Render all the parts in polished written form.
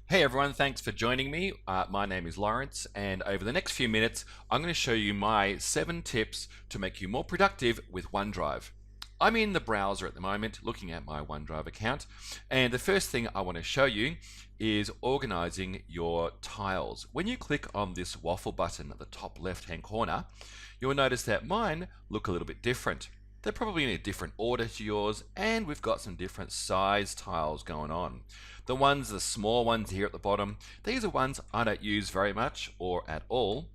Hey everyone, thanks for joining me. My name is Lawrence, and over the next few minutes, I'm going to show you my 7 tips to make you more productive with OneDrive. I'm in the browser at the moment looking at my OneDrive account, and the first thing I want to show you is organizing your tiles. When you click on this waffle button at the top left-hand corner, you'll notice that mine look a little bit different. They're probably in a different order to yours, and we've got some different size tiles going on. The small ones here at the bottom, these are ones I don't use very much or at all.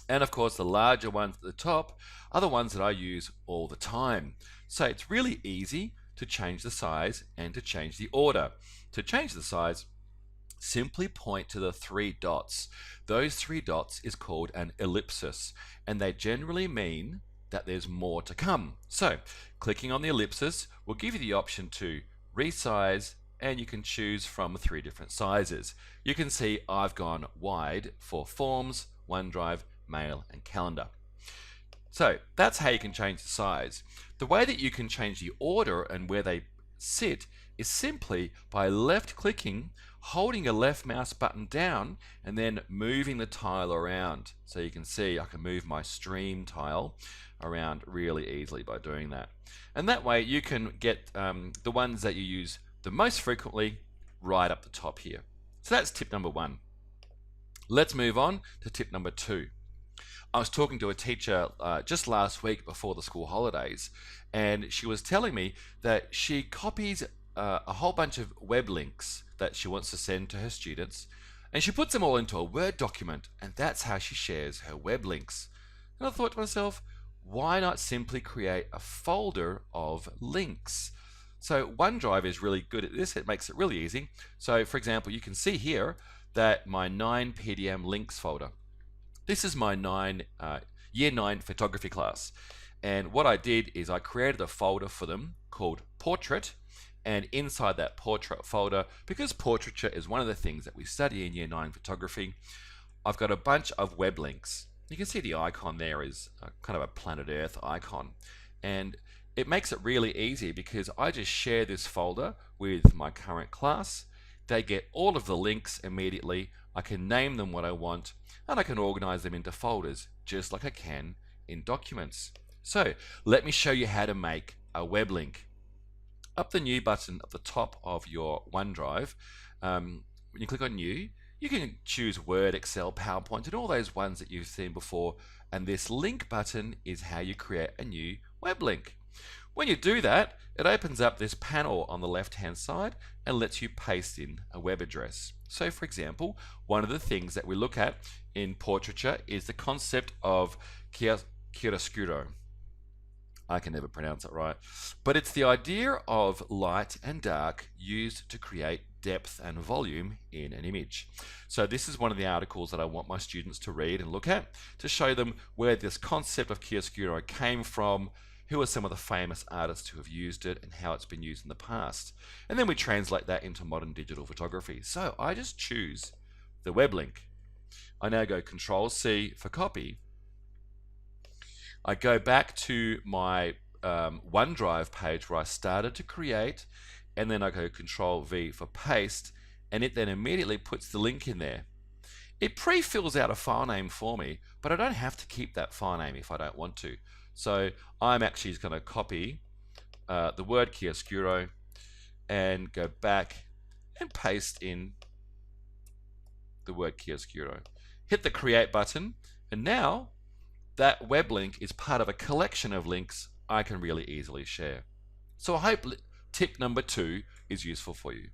And of course, the larger ones at the top are the ones that I use all the time. So it's really easy to change the size and to change the order. To change the size, simply point to the 3 dots. Those 3 dots is called an ellipsis, and they generally mean that there's more to come. So clicking on the ellipsis will give you the option to resize, and you can choose from 3 different sizes. You can see I've gone wide for Forms, OneDrive, Mail, and Calendar. So that's how you can change the size. The way that you can change the order and where they sit is simply by left clicking, holding a left mouse button down, and then moving the tile around. So you can see I can move my stream tile around really easily by doing that. And that way you can get the ones that you use the most frequently right up the top here. So that's tip number 1. Let's move on to tip number 2. I was talking to a teacher just last week before the school holidays, and she was telling me that she copies a whole bunch of web links that she wants to send to her students, and she puts them all into a Word document, and that's how she shares her web links. And I thought to myself, why not simply create a folder of links? So OneDrive is really good at this. It makes it really easy. So for example, you can see here that my 9 PDM links folder. This is my year 9 photography class. And what I did is I created a folder for them called Portrait. And inside that portrait folder, because portraiture is one of the things that we study in year 9 photography, I've got a bunch of web links. You can see the icon there is kind of a planet Earth icon. And it makes it really easy because I just share this folder with my current class. They get all of the links immediately. I can name them what I want, and I can organize them into folders just like I can in documents. So let me show you how to make a web link. Up the New button at the top of your OneDrive, when you click on New, you can choose Word, Excel, PowerPoint, and all those ones that you've seen before. And this link button is how you create a new web link. When you do that, it opens up this panel on the left-hand side and lets you paste in a web address. So for example, one of the things that we look at in portraiture is the concept of chiaroscuro. I can never pronounce it right, but it's the idea of light and dark used to create depth and volume in an image. So this is one of the articles that I want my students to read and look at to show them where this concept of chiaroscuro came from, who are some of the famous artists who have used it, and how it's been used in the past. And then we translate that into modern digital photography. So I just choose the web link. I now go Control C for copy. I go back to my OneDrive page where I started to create, and then I go Control V for paste, and it then immediately puts the link in there. It pre-fills out a file name for me, but I don't have to keep that file name if I don't want to. So I'm actually just going to copy the word chiaroscuro and go back and paste in the word chiaroscuro. Hit the create button, and now that web link is part of a collection of links I can really easily share. So I hope tip number 2 is useful for you.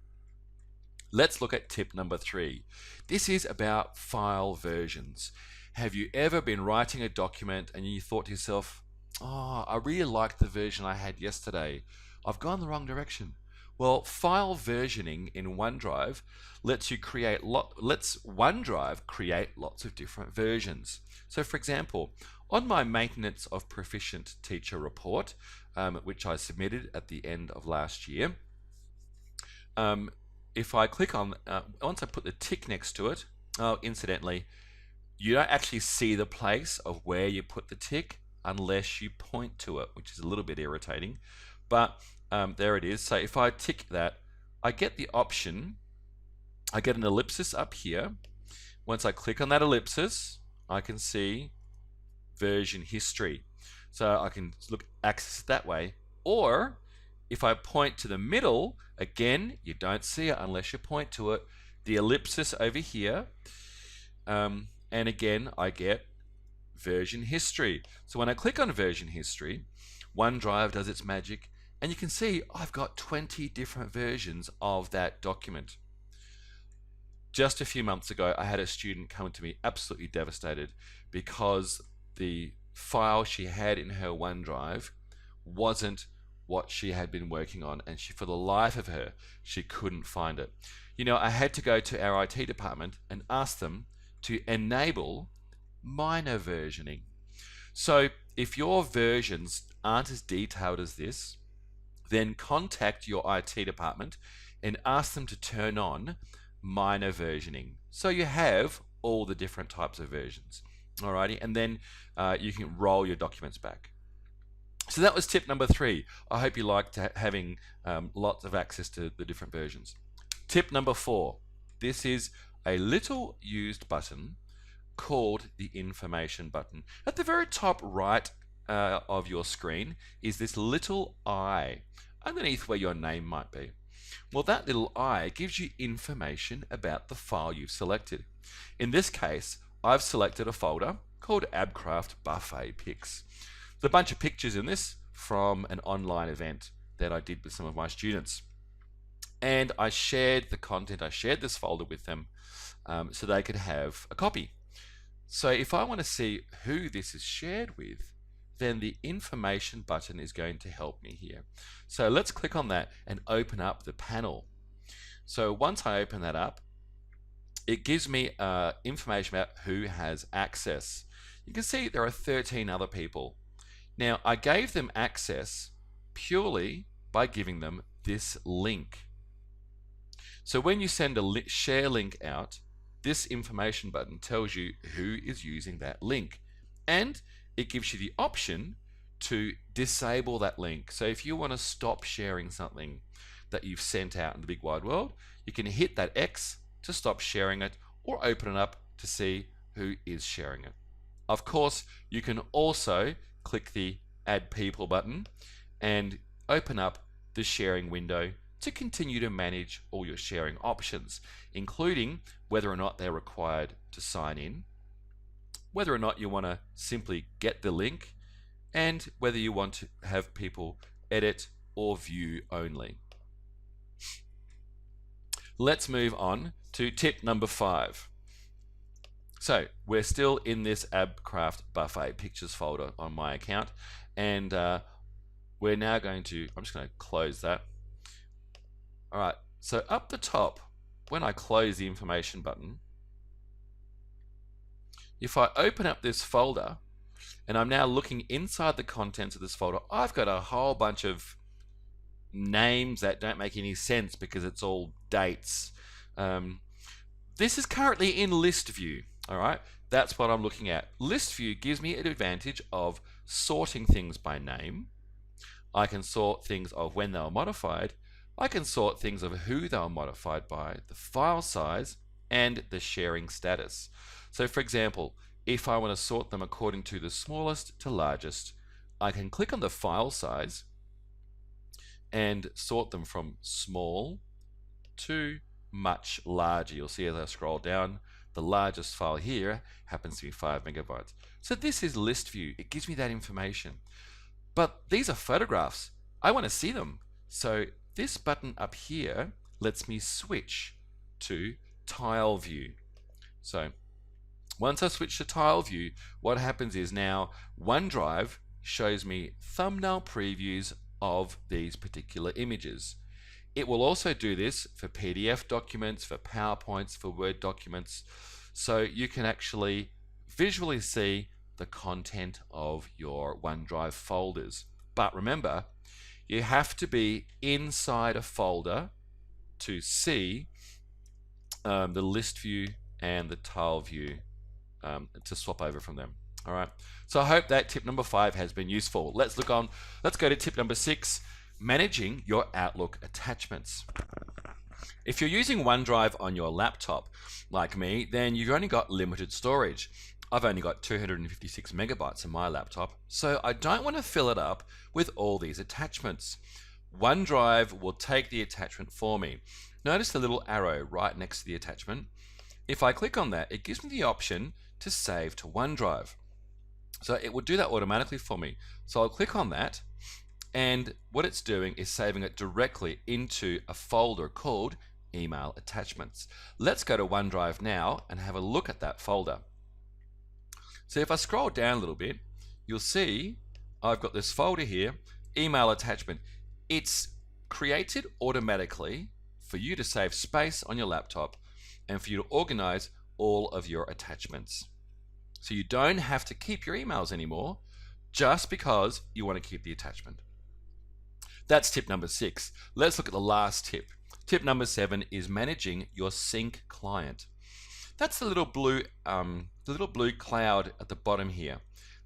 Let's look at tip number 3. This is about file versions. Have you ever been writing a document and you thought to yourself, oh, I really liked the version I had yesterday. I've gone the wrong direction. Well, file versioning in OneDrive lets OneDrive create lots of different versions. So for example, on my maintenance of proficient teacher report, which I submitted at the end of last year, if I click on, once I put the tick next to it, incidentally, you don't actually see the place of where you put the tick unless you point to it, which is a little bit irritating. But there it is. So if I tick that, I get the option I get an ellipsis up here. Once I click on that ellipsis, I can see version history. So I can access it that way. Or if I point to the middle, again, you don't see it unless you point to it, the ellipsis over here, and again, I get version history. So when I click on version history, OneDrive does its magic, and you can see I've got 20 different versions of that document. Just a few months ago, I had a student come to me absolutely devastated because the file she had in her OneDrive wasn't what she had been working on, and for the life of her, she couldn't find it. You know, I had to go to our IT department and ask them to enable minor versioning. So if your versions aren't as detailed as this, then contact your IT department and ask them to turn on minor versioning. So you have all the different types of versions. Alrighty, and then you can roll your documents back. So that was tip number 3. I hope you liked having lots of access to the different versions. Tip number 4. This is a little used button called the information button. At the very top right of your screen is this little eye underneath where your name might be. Well, that little eye gives you information about the file you've selected. In this case, I've selected a folder called Abcraft Buffet Pics. There's a bunch of pictures in this from an online event that I did with some of my students. And I shared the content, I shared this folder with them so they could have a copy. So if I want to see who this is shared with, then the information button is going to help me here. So let's click on that and open up the panel. So once I open that up, it gives me information about who has access. You can see there are 13 other people. Now, I gave them access purely by giving them this link. So when you send a share link out, this information button tells you who is using that link, and it gives you the option to disable that link. So if you want to stop sharing something that you've sent out in the big wide world, you can hit that X to stop sharing it, or open it up to see who is sharing it. Of course, you can also click the Add People button and open up the sharing window to continue to manage all your sharing options, including whether or not they're required to sign in, whether or not you want to simply get the link, and whether you want to have people edit or view only. Let's move on to tip number 5. So we're still in this Abcraft Buffet Pictures folder on my account, and we're now going to, I'm just going to close that. All right, so up the top, when I close the information button, if I open up this folder, and I'm now looking inside the contents of this folder, I've got a whole bunch of names that don't make any sense because it's all dates. This is currently in ListView. All right, that's what I'm looking at. ListView gives me an advantage of sorting things by name. I can sort things of when they were modified. I can sort things of who they were modified by, the file size, and the sharing status. So for example, if I want to sort them according to the smallest to largest, I can click on the file size and sort them from small to much larger. You'll see as I scroll down, the largest file here happens to be 5 megabytes. So this is ListView. It gives me that information. But these are photographs. I want to see them. So this button up here lets me switch to TileView. So once I switch to TileView, what happens is now OneDrive shows me thumbnail previews of these particular images. It will also do this for PDF documents, for PowerPoints, for Word documents, so you can actually visually see the content of your OneDrive folders. But remember, you have to be inside a folder to see the ListView and the TileView to swap over from them. All right. So I hope that tip number 5 has been useful. Let's look on. Let's go to tip number 6. Managing your Outlook attachments. If you're using OneDrive on your laptop, like me, then you've only got limited storage. I've only got 256 megabytes on my laptop, so I don't want to fill it up with all these attachments. OneDrive will take the attachment for me. Notice the little arrow right next to the attachment. If I click on that, it gives me the option to save to OneDrive. So it will do that automatically for me. So I'll click on that, and what it's doing is saving it directly into a folder called Email Attachments. Let's go to OneDrive now and have a look at that folder. So if I scroll down a little bit, you'll see I've got this folder here, Email Attachment. It's created automatically for you to save space on your laptop and for you to organize all of your attachments. So you don't have to keep your emails anymore just because you want to keep the attachment. That's tip number 6. Let's look at the last tip. Tip number 7 is managing your sync client. That's the little blue cloud at the bottom here.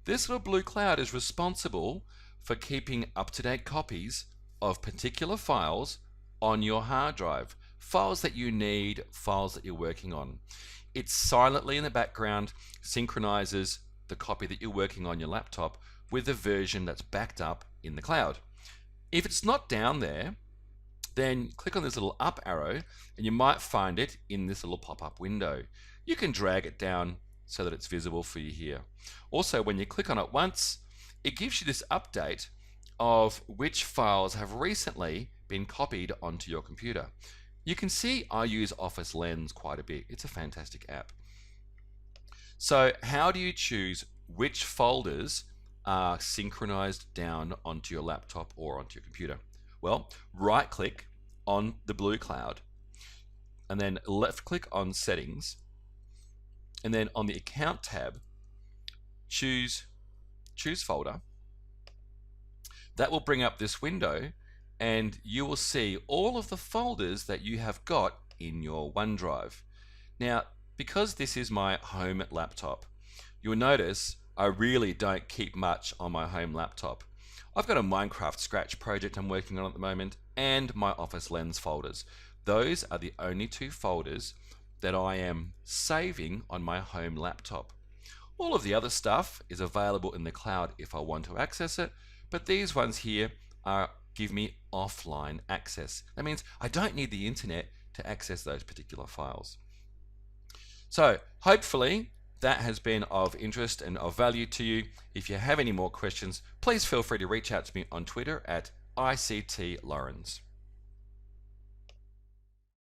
This little blue cloud is responsible for keeping up-to-date copies of particular files on your hard drive. Files that you need, files that you're working on. It silently in the background synchronizes the copy that you're working on your laptop with the version that's backed up in the cloud. If it's not down there, then click on this little up arrow and you might find it in this little pop-up window. You can drag it down so that it's visible for you here. Also, when you click on it once, it gives you this update of which files have recently been copied onto your computer. You can see I use Office Lens quite a bit. It's a fantastic app. So how do you choose which folders are synchronized down onto your laptop or onto your computer? Well, right click on the blue cloud and then left click on settings, and then on the account tab choose folder. That will bring up this window and you will see all of the folders that you have got in your OneDrive. Now, because this is my home laptop, you'll notice I really don't keep much on my home laptop. I've got a Minecraft Scratch project I'm working on at the moment and my Office Lens folders. Those are the only 2 folders that I am saving on my home laptop. All of the other stuff is available in the cloud if I want to access it, but these ones here give me offline access. That means I don't need the internet to access those particular files. So hopefully that has been of interest and of value to you. If you have any more questions, please feel free to reach out to me on Twitter at ICTLawrence.